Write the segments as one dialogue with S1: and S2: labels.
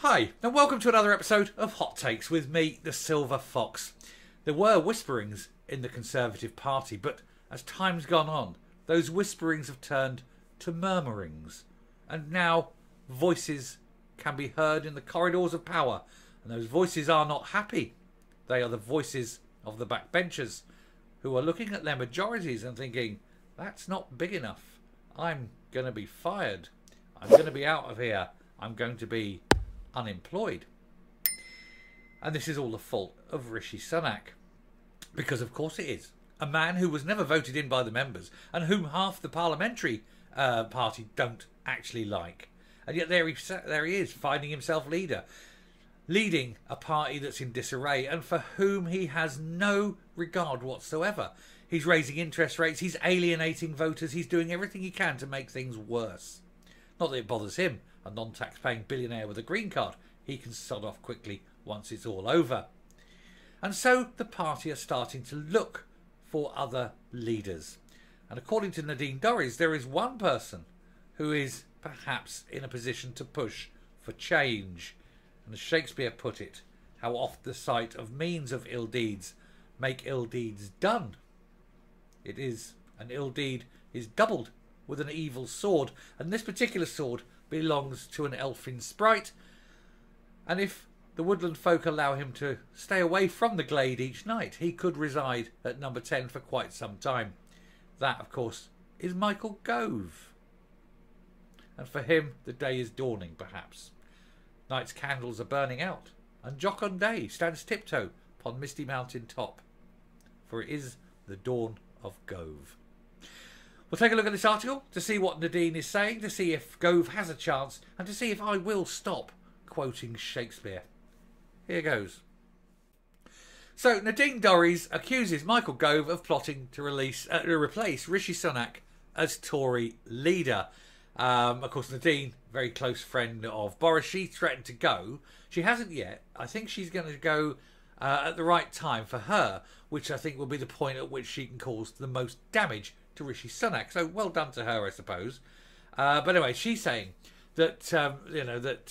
S1: Hi, and welcome to another episode of Hot Takes with me, the Silver Fox. There were whisperings in the Conservative Party, but as time's gone on, those whisperings have turned to murmurings. And now voices can be heard in the corridors of power, and those voices are not happy. They are the voices of the backbenchers, who are looking at their majorities and thinking, that's not big enough. I'm going to be fired. I'm going to be out of here. I'm going to be unemployed. And this is all the fault of Rishi Sunak. Because of course it is. A man who was never voted in by the members and whom half the parliamentary party don't actually like. And yet there he is, finding himself leader. Leading a party that's in disarray and for whom he has no regard whatsoever. He's raising interest rates, he's alienating voters, he's doing everything he can to make things worse. Not that it bothers him, a non-tax-paying billionaire with a green card. He can sod off quickly once it's all over. And so the party are starting to look for other leaders. And according to Nadine Dorries, there is one person who is perhaps in a position to push for change. And as Shakespeare put it, how oft the sight of means of ill deeds make ill deeds done. It is an ill deed is doubled with an evil sword, and this particular sword belongs to an elfin sprite. And if the woodland folk allow him to stay away from the glade each night, he could reside at number 10 for quite some time. That, of course, is Michael Gove. And for him, the day is dawning, perhaps. Night's candles are burning out, and Jock on Day stands tiptoe upon misty mountain top. For it is the dawn of Gove. We'll take a look at this article to see what Nadine is saying, to see if Gove has a chance, and to see if I will stop quoting Shakespeare. Here goes. So, Nadine Dorries accuses Michael Gove of plotting to replace Rishi Sunak as Tory leader. Of course, Nadine, very close friend of Boris, she threatened to go. She hasn't yet. I think she's going to go at the right time for her, which I think will be the point at which she can cause the most damage to Rishi Sunak. So well done to her, I suppose. But anyway, she's saying that that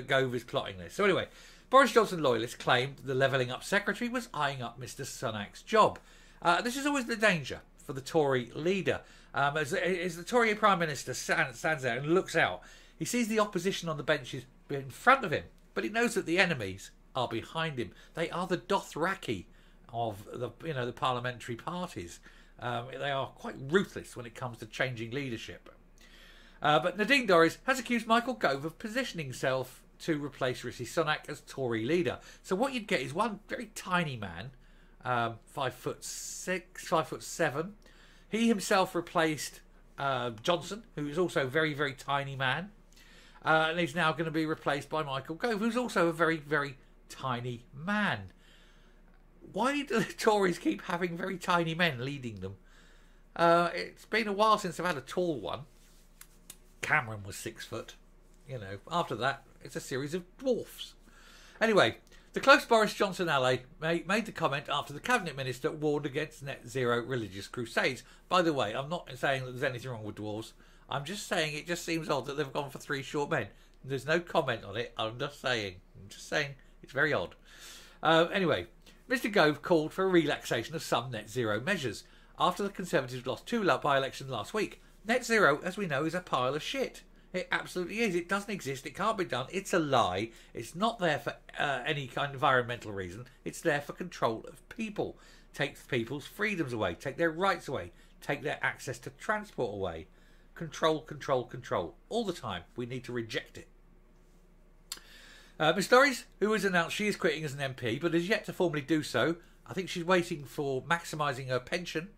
S1: Gove is plotting this. So anyway, Boris Johnson loyalists claimed the Levelling Up secretary was eyeing up Mr. Sunak's job. This is always the danger for the Tory leader. As the Tory Prime Minister stands there and looks out, he sees the opposition on the benches in front of him, but he knows that the enemies are behind him. They are the Dothraki of the parliamentary parties. They are quite ruthless when it comes to changing leadership. But Nadine Dorries has accused Michael Gove of positioning himself to replace Rishi Sunak as Tory leader. So what you'd get is one very tiny man, 5'6", 5'7". He himself replaced Johnson, who is also a very, very tiny man. And he's now going to be replaced by Michael Gove, who's also a very, very tiny man. Why do the Tories keep having very tiny men leading them? It's been a while since I've had a tall one. Cameron was 6 foot. After that, it's a series of dwarfs. Anyway, the close Boris Johnson ally made the comment after the Cabinet Minister warned against net zero religious crusades. By the way, I'm not saying that there's anything wrong with dwarves. I'm just saying it just seems odd that they've gone for 3 short men. There's no comment on it. I'm just saying it's very odd. Anyway, Mr. Gove called for a relaxation of some net zero measures after the Conservatives lost 2 by-elections last week. Net zero, as we know, is a pile of shit. It absolutely is. It doesn't exist. It can't be done. It's a lie. It's not there for any kind of environmental reason. It's there for control of people. Take people's freedoms away. Take their rights away. Take their access to transport away. Control, control, control. All the time. We need to reject it. Ms Dorries, who has announced she is quitting as an MP, but has yet to formally do so, I think she's waiting for maximising her pension,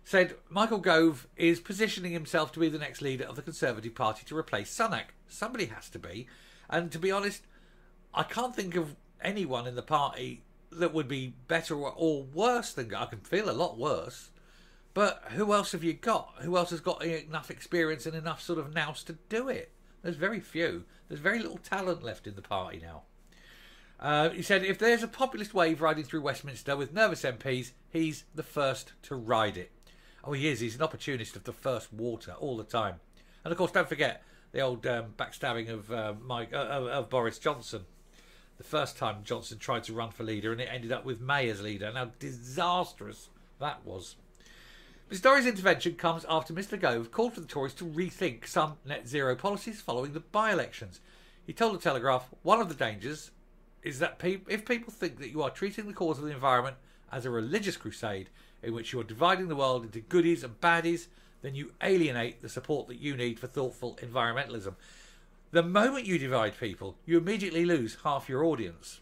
S1: said Michael Gove is positioning himself to be the next leader of the Conservative Party to replace Sunak. Somebody has to be. And to be honest, I can't think of anyone in the party that would be better or worse than Gove. I can feel a lot worse. But who else have you got? Who else has got enough experience and enough sort of nous to do it? There's very few. There's very little talent left in the party now. He said, if there's a populist wave riding through Westminster with nervous MPs, he's the first to ride it. Oh, he is. He's an opportunist of the first water all the time. And of course, don't forget, the old backstabbing of of Boris Johnson. The first time Johnson tried to run for leader, and it ended up with May as leader. And how disastrous that was. Mr Tory's intervention comes after Mr Gove called for the Tories to rethink some net zero policies following the by-elections. He told the Telegraph, one of the dangers is that if people think that you are treating the cause of the environment as a religious crusade in which you are dividing the world into goodies and baddies, then you alienate the support that you need for thoughtful environmentalism. The moment you divide people, you immediately lose half your audience.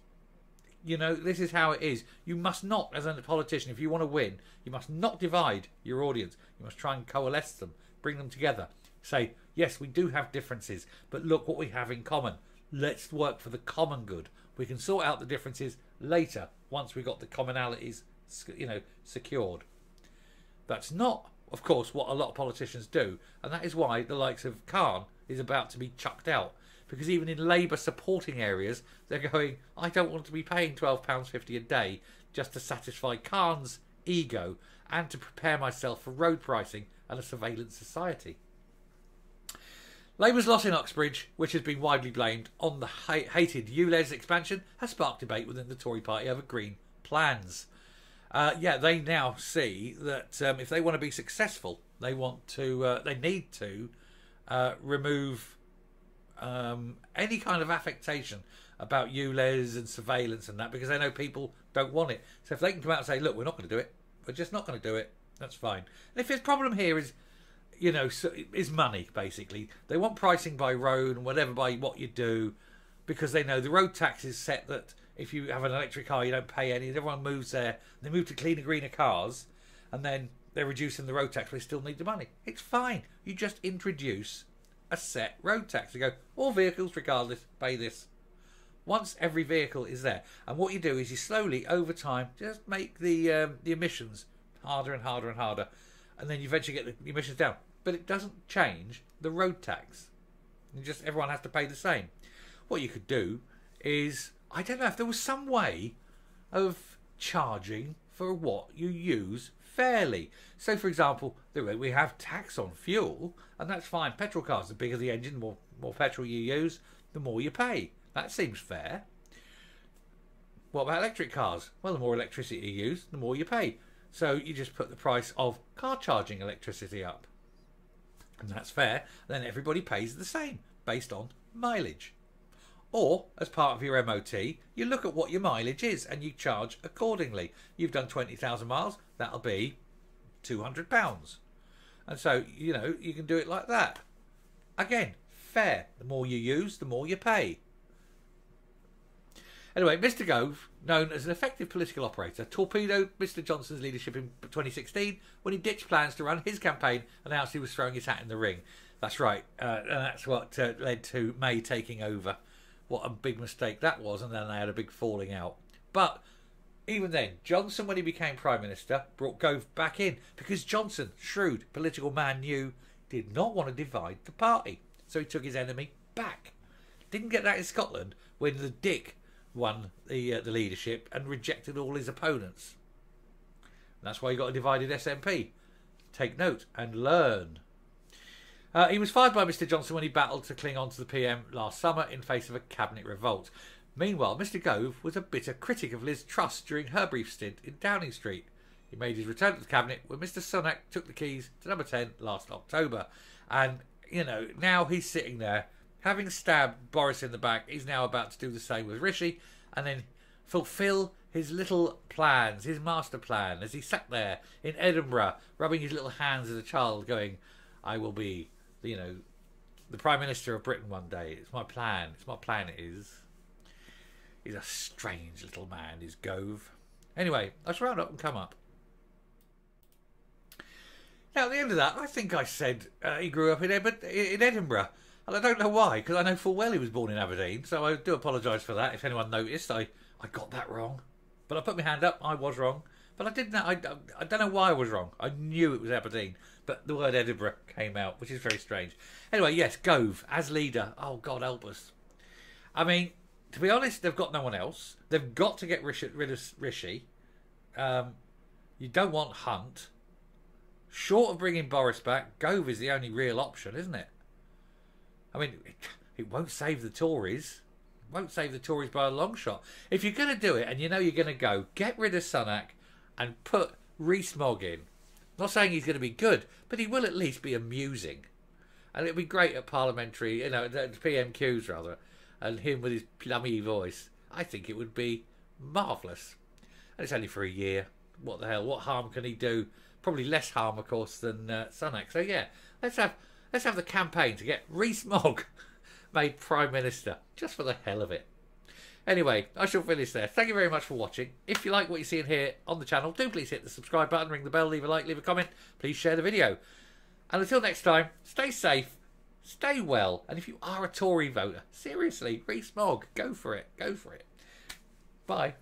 S1: You know, this is how it is. You must not, as a politician, if you want to win, you must not divide your audience. You must try and coalesce them, bring them together. Say, yes, we do have differences, but look what we have in common. Let's work for the common good. We can sort out the differences later, once we've got the commonalities, secured. That's not, of course, what a lot of politicians do, and that is why the likes of Khan is about to be chucked out. Because even in Labour supporting areas, they're going, I don't want to be paying £12.50 a day just to satisfy Khan's ego and to prepare myself for road pricing and a surveillance society. Labour's loss in Uxbridge, which has been widely blamed on the hated ULEZ expansion, has sparked debate within the Tory Party over green plans. They now see that if they want to be successful, they need to remove any kind of affectation about ULEZ and surveillance and that, because they know people don't want it. So if they can come out and say, look, we're not going to do it, we're just not going to do it, that's fine. And if his problem here is, is money, basically. They want pricing by road and whatever by what you do, because they know the road tax is set that if you have an electric car, you don't pay any. Everyone moves there. They move to cleaner, greener cars, and then they're reducing the road tax, but they still need the money. It's fine. You just introduce a set road tax. You go, all vehicles, regardless, pay this. Once every vehicle is there. And what you do is you slowly, over time, just make the emissions harder and harder and harder. And then you eventually get the emissions down. But it doesn't change the road tax. Everyone has to pay the same. What you could do is, I don't know, if there was some way of charging for what you use fairly. So, for example, we have tax on fuel, and that's fine. Petrol cars, the bigger the engine, the more petrol you use, the more you pay. That seems fair. What about electric cars? Well, the more electricity you use, the more you pay. So you just put the price of car charging electricity up. And that's fair. Then everybody pays the same, based on mileage. Or, as part of your MOT, you look at what your mileage is and you charge accordingly. You've done 20,000 miles, that'll be £200. And so, you can do it like that. Again, fair. The more you use, the more you pay. Anyway, Mr Gove, known as an effective political operator, torpedoed Mr Johnson's leadership in 2016 when he ditched plans to run his campaign and announced he was throwing his hat in the ring. That's right, and that's what led to May taking over. What a big mistake that was, and then they had a big falling out. But even then, Johnson, when he became Prime Minister, brought Gove back in because Johnson, shrewd political man, did not want to divide the party. So he took his enemy back. Didn't get that in Scotland when the Dick won the leadership and rejected all his opponents. And that's why he got a divided SNP. Take note and learn. He was fired by Mr Johnson when he battled to cling on to the PM last summer in face of a cabinet revolt. Meanwhile, Mr Gove was a bitter critic of Liz Truss during her brief stint in Downing Street. He made his return to the cabinet when Mr Sunak took the keys to number 10 last October. And, now he's sitting there, having stabbed Boris in the back. He's now about to do the same with Rishi and then fulfil his little plans, his master plan, as he sat there in Edinburgh, rubbing his little hands as a child, going, I will be, the Prime Minister of Britain one day. It's my plan. It's my plan, it is. He's a strange little man, is Gove. Anyway, let's round up and come up. Now, at the end of that, I think I said he grew up in Edinburgh. And I don't know why, because I know full well he was born in Aberdeen. So I do apologise for that. If anyone noticed, I got that wrong. But I put my hand up. I was wrong. But I didn't. I don't know why I was wrong. I knew it was Aberdeen. But the word Edinburgh came out, which is very strange. Anyway, yes, Gove as leader. Oh, God help us. I mean, to be honest, they've got no one else. They've got to get rid of Rishi. You don't want Hunt. Short of bringing Boris back, Gove is the only real option, isn't it? I mean, it won't save the Tories. Won't save the Tories by a long shot. If you're going to do it and you know you're going to go, get rid of Sunak and put Rees-Mogg in. Not saying he's going to be good, but he will at least be amusing. And it'll be great at parliamentary, PMQs rather, and him with his plummy voice. I think it would be marvellous. And it's only for a year. What the hell? What harm can he do? Probably less harm, of course, than Sunak. So yeah, let's have the campaign to get Rees-Mogg made Prime Minister, just for the hell of it. Anyway, I shall finish there. Thank you very much for watching. If you like what you're seeing here on the channel, do please hit the subscribe button, ring the bell, leave a like, leave a comment. Please share the video. And until next time, stay safe, stay well, and if you are a Tory voter, seriously, Rees-Mogg, go for it. Go for it. Bye.